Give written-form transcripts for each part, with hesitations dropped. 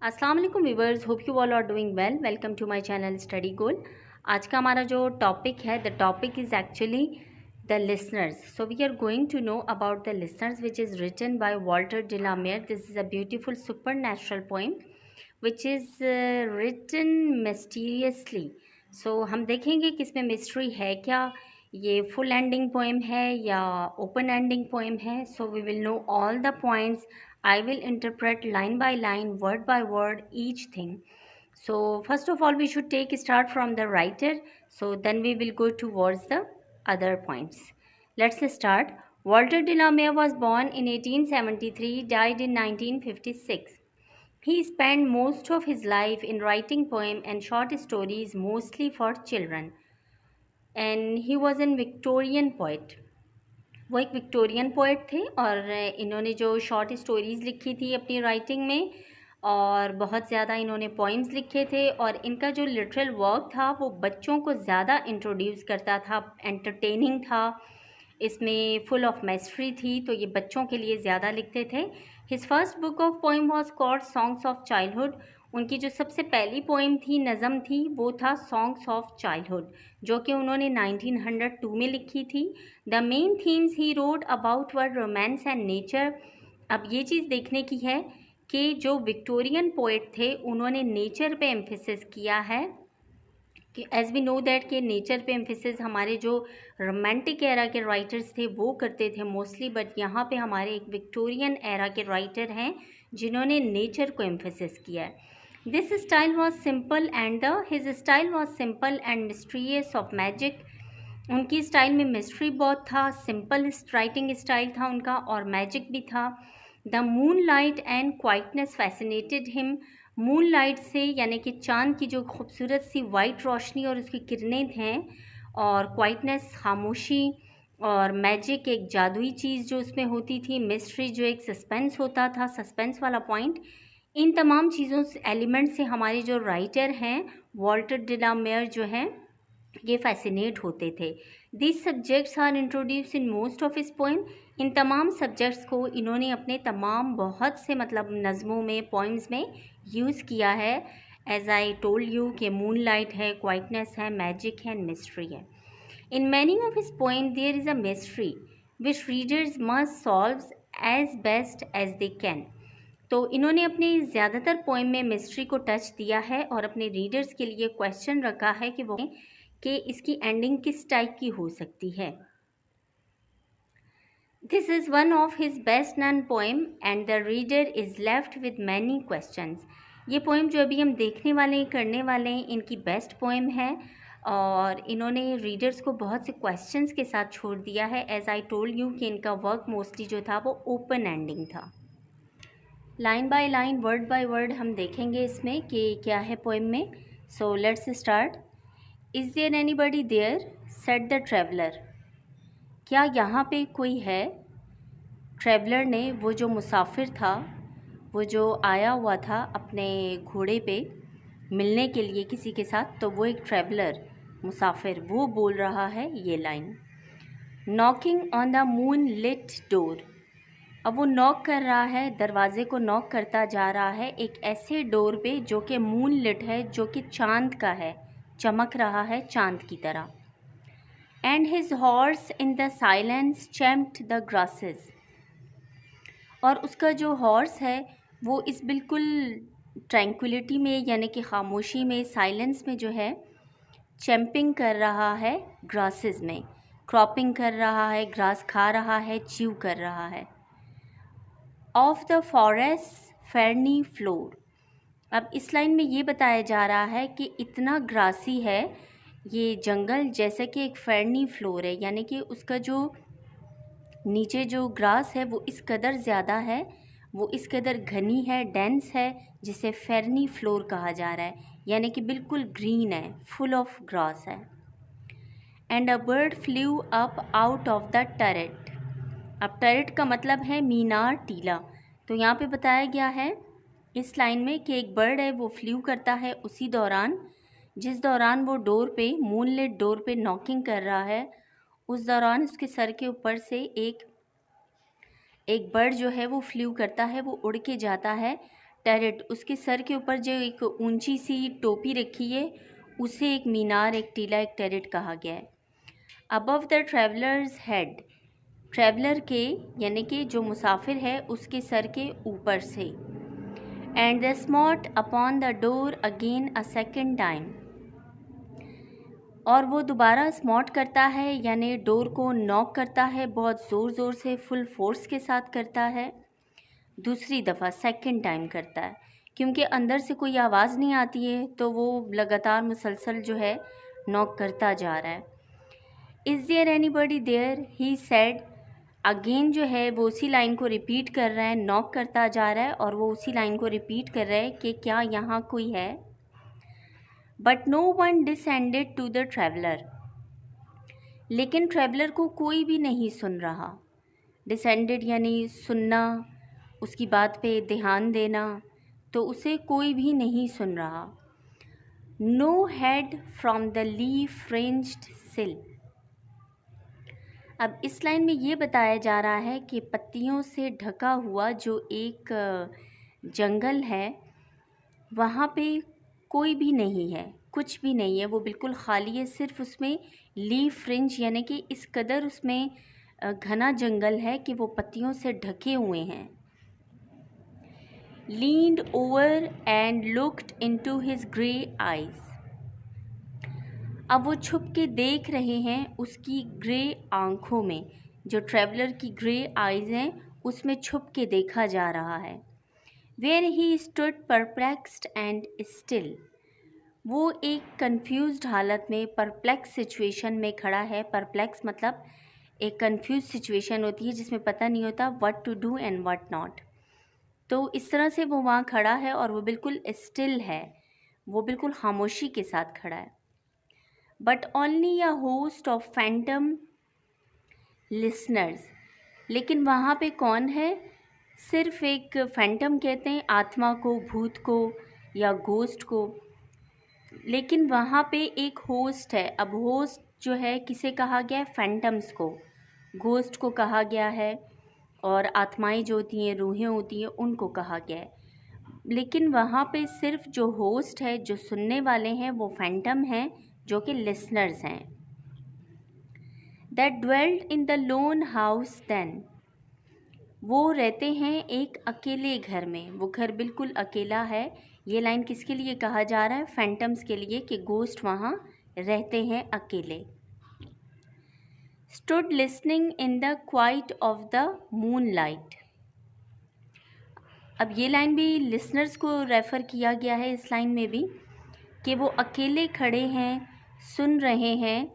अस्सलाम वालेकुम viewers, hope you all are doing well. Welcome to my channel study goal. आज का हमारा जो टॉपिक है, the topic is actually the listeners. So we are going to know about the listeners which is written by Walter de la Mare. This is a beautiful supernatural poem which is written mysteriously. So हम देखेंगे कि इसमें mystery है क्या, ये full ending poem है या open ending poem है. So we will know all the points. I will interpret line by line, word by word, each thing. So first of all, we should start from the writer. So then we will go towards the other points. Let's start. Walter de la Mare was born in 1873, died in 1956. He spent most of his life in writing poems and short stories, mostly for children. And he was a Victorian poet. वो एक Victorian poet थे और इन्होंने जो short stories लिखी थी अपनी writing में, और बहुत ज़्यादा इन्होंने पोइम्स लिखे थे. और इनका जो लिटरल वर्क था वो बच्चों को ज़्यादा इंट्रोड्यूस करता था, एंटरटेनिंग था, इसमें फुल ऑफ मिस्ट्री थी, तो ये बच्चों के लिए ज़्यादा लिखते थे. His first book of poem was called songs of childhood. उनकी जो सबसे पहली पोइम थी, नज़म थी, वो था सॉन्ग्स ऑफ चाइल्डहुड, जो कि उन्होंने 1902 में लिखी थी. The main themes he road about were romance and nature. अब ये चीज़ देखने की है कि जो विक्टोरियन पोएट थे उन्होंने नेचर पे एम्फेसिस किया है, कि एज वी नो दैट कि नेचर पे एम्फेसिस हमारे जो रोमांटिक एरा के राइटर्स थे वो करते थे मोस्टली, बट यहाँ पे हमारे एक विक्टोरियन एरा के राइटर हैं जिन्होंने नेचर को एम्फेसिस किया है. This style was simple and his style was simple and mysterious of magic. उनकी स्टाइल में मिस्ट्री बहुत था, सिंपल राइटिंग स्टाइल था उनका, और मैजिक भी था. The moon light and quietness fascinated him. Moon light से यानी कि चांद की जो खूबसूरत सी वाइट रोशनी और उसकी किरणें हैं, और क्वाइटनेस खामोशी, और मैजिक एक जादुई चीज़ जो उसमें होती थी, मिस्ट्री जो एक सस्पेंस होता था, सस्पेंस वाला पॉइंट. इन तमाम चीज़ों से, एलिमेंट से हमारे जो राइटर हैं वॉल्टर de la Mare जो हैं, ये फैसिनेट होते थे. This subjects are introduce in most of his poem. इन तमाम सब्जेक्ट्स को इन्होंने अपने तमाम बहुत से नज़मों में, पोइम्स में यूज़ किया है. एज आई टोल्ड यू कि मून लाइट है, क्वाइटनेस है, मैजिक है, मिस्ट्री है. In many of his poem there is a mystery which readers must solve as best as they can. तो इन्होंने अपने ज़्यादातर पोएम में मिस्ट्री को टच दिया है और अपने रीडर्स के लिए क्वेश्चन रखा है कि इसकी एंडिंग किस टाइप की हो सकती है. This is one of his best known poem and the reader is left with many questions. ये पोएम जो अभी हम देखने वाले हैं, करने वाले हैं, इनकी बेस्ट पोएम है और इन्होंने रीडर्स को बहुत से क्वेश्चंस के साथ छोड़ दिया है. एज आई टोल्ड यू कि इनका वर्क मोस्टली जो था वो ओपन एंडिंग था. Line by line, word by word हम देखेंगे इसमें कि क्या है पोएम में. So let's start. Is there anybody there said the traveller. क्या यहाँ पे कोई है. ट्रैवलर ने, वो जो मुसाफिर था, वो जो आया हुआ था अपने घोड़े पे मिलने के लिए किसी के साथ, तो वो एक ट्रैवलर, मुसाफिर, वो बोल रहा है ये line. Knocking on the moonlit door. अब वो नॉक कर रहा है, दरवाजे को नॉक करता जा रहा है एक ऐसे डोर पे जो कि मून लिट है, जो कि चांद का है, चमक रहा है चांद की तरह. And his horse in the silence champed the grasses. और उसका जो हॉर्स है वो इस बिल्कुल ट्रैंक्विलिटी में यानी कि खामोशी में, साइलेंस में जो है, चैम्पिंग कर रहा है ग्रासेस में, क्रॉपिंग कर रहा है, ग्रास खा रहा है, च्यू कर रहा है. Of the forest ferny floor. अब इस लाइन में ये बताया जा रहा है कि इतना ग्रासी है ये जंगल, जैसे कि एक फेरनी फ्लोर है, यानी कि उसका जो नीचे जो ग्रास है वो इस कदर ज़्यादा है, वो इस कदर घनी है, डेंस है, जिसे फेरनी फ्लोर कहा जा रहा है, यानी कि बिल्कुल ग्रीन है, फुल ऑफ ग्रास है. And a bird flu up out of the turret. अब टरेट का मतलब है मीनार, टीला. तो यहाँ पे बताया गया है इस लाइन में कि एक बर्ड है वो फ्लू करता है उसी दौरान, जिस दौरान वो डोर पे, मूनलिट डोर पे नॉकिंग कर रहा है, उस दौरान उसके सर के ऊपर से एक बर्ड जो है वो फ्लू करता है, वो उड़ के जाता है टैरेट, उसके सर के ऊपर जो एक ऊंची सी टोपी रखी है उसे एक मीनार, एक टीला, एक टैरेट कहा गया है। Above the travellers head, traveller के यानी कि जो मुसाफिर है उसके सर के ऊपर से। And the smote upon the door again a second time, और वो दोबारा स्मॉट करता है यानी डोर को नॉक करता है, बहुत ज़ोर ज़ोर से फुल फोर्स के साथ करता है, दूसरी दफ़ा सेकेंड टाइम करता है, क्योंकि अंदर से कोई आवाज़ नहीं आती है तो वो लगातार मुसलसल जो है नॉक करता जा रहा है। Is there anybody there, he said, again जो है वो उसी लाइन को रिपीट कर रहा है, नॉक करता जा रहा है और वो उसी लाइन को रिपीट कर रहा है कि क्या यहाँ कोई है। But no one descended to the traveller, लेकिन ट्रैवलर को कोई भी नहीं सुन रहा। डिसेंडेड यानी सुनना, उसकी बात पे ध्यान देना, तो उसे कोई भी नहीं सुन रहा। No head from the leaf fringed sill, अब इस लाइन में ये बताया जा रहा है कि पत्तियों से ढका हुआ जो एक जंगल है वहाँ पे कोई भी नहीं है, कुछ भी नहीं है, वो बिल्कुल खाली है, सिर्फ उसमें लीफ फ्रिंज यानी कि इस कदर उसमें घना जंगल है कि वो पत्तियों से ढके हुए हैं। Leaned over and looked into his grey eyes, अब वो छुप के देख रहे हैं उसकी ग्रे आँखों में, जो ट्रैवलर की ग्रे आइज़ हैं उसमें छुप के देखा जा रहा है। Where he stood perplexed and still, वो एक कंफ्यूज्ड हालत में, परप्लेक्स सिचुएशन में खड़ा है। परप्लेक्स मतलब एक कंफ्यूज सिचुएशन होती है जिसमें पता नहीं होता what to do and what not, तो इस तरह से वो वहाँ खड़ा है और वो बिल्कुल स्टिल है, वो बिल्कुल खामोशी के साथ खड़ा है। But only a host of Phantom listeners, लेकिन वहाँ पे कौन है? सिर्फ एक फैंटम कहते हैं आत्मा को, भूत को या घोस्ट को, लेकिन वहाँ पे एक होस्ट है। अब होस्ट जो है किसे कहा गया है? फैंटम्स को, घोस्ट को कहा गया है, और आत्माएं जो होती हैं, रूहें होती हैं, उनको कहा गया है। लेकिन वहाँ पे सिर्फ जो होस्ट है, जो सुनने वाले हैं, वो फैंटम हैं जो कि लिसनर्स हैं। That dwelt in the lone house then, वो रहते हैं एक अकेले घर में, वो घर बिल्कुल अकेला है। ये लाइन किसके लिए कहा जा रहा है? फैंटम्स के लिए, कि गोस्ट वहाँ रहते हैं अकेले। Stood listening in the quite of the moon light, अब ये लाइन भी लिसनर्स को रेफ़र किया गया है इस लाइन में भी, कि वो अकेले खड़े हैं, सुन रहे हैं,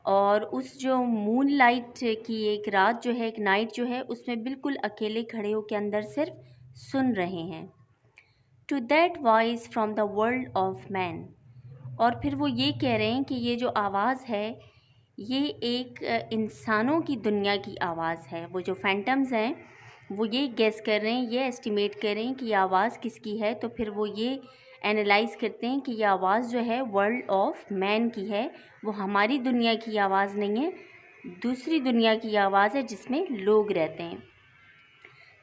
और उस जो मून लाइट की एक रात जो है, एक नाइट जो है, उसमें बिल्कुल अकेले खड़े हो के अंदर सिर्फ सुन रहे हैं। To that voice from the world of man, और फिर वो ये कह रहे हैं कि ये जो आवाज़ है ये एक इंसानों की दुनिया की आवाज़ है। वो जो फैंटम्स हैं वो ये गेस कर रहे हैं, ये एस्टिमेट कर रहे हैं कि ये आवाज़ किसकी है, तो फिर वो ये एनालाइज़ करते हैं कि ये आवाज़ जो है वर्ल्ड ऑफ मैन की है, वो हमारी दुनिया की आवाज़ नहीं है, दूसरी दुनिया की आवाज़ है जिसमें लोग रहते हैं।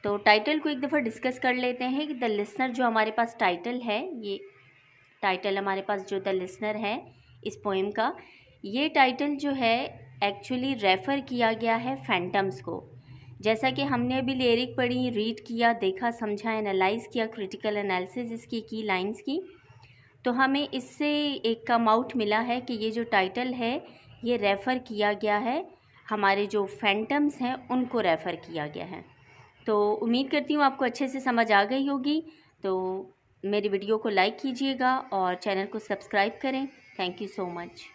तो टाइटल को एक दफ़ा डिस्कस कर लेते हैं कि द लिसनर जो हमारे पास टाइटल है, ये टाइटल हमारे पास जो द लिसनर है इस पोएम का, ये टाइटल जो है एक्चुअली रेफ़र किया गया है फैंटम्स को। जैसा कि हमने अभी लिरिक पढ़ी, रीड किया, देखा, समझा, एनालाइज़ किया, क्रिटिकल एनालिसिस इसकी की लाइंस की, तो हमें इससे एक कम आउट मिला है कि ये जो टाइटल है ये रेफ़र किया गया है, हमारे जो फैंटम्स हैं उनको रेफ़र किया गया है। तो उम्मीद करती हूँ आपको अच्छे से समझ आ गई होगी। तो मेरी वीडियो को लाइक कीजिएगा और चैनल को सब्सक्राइब करें। Thank you so much.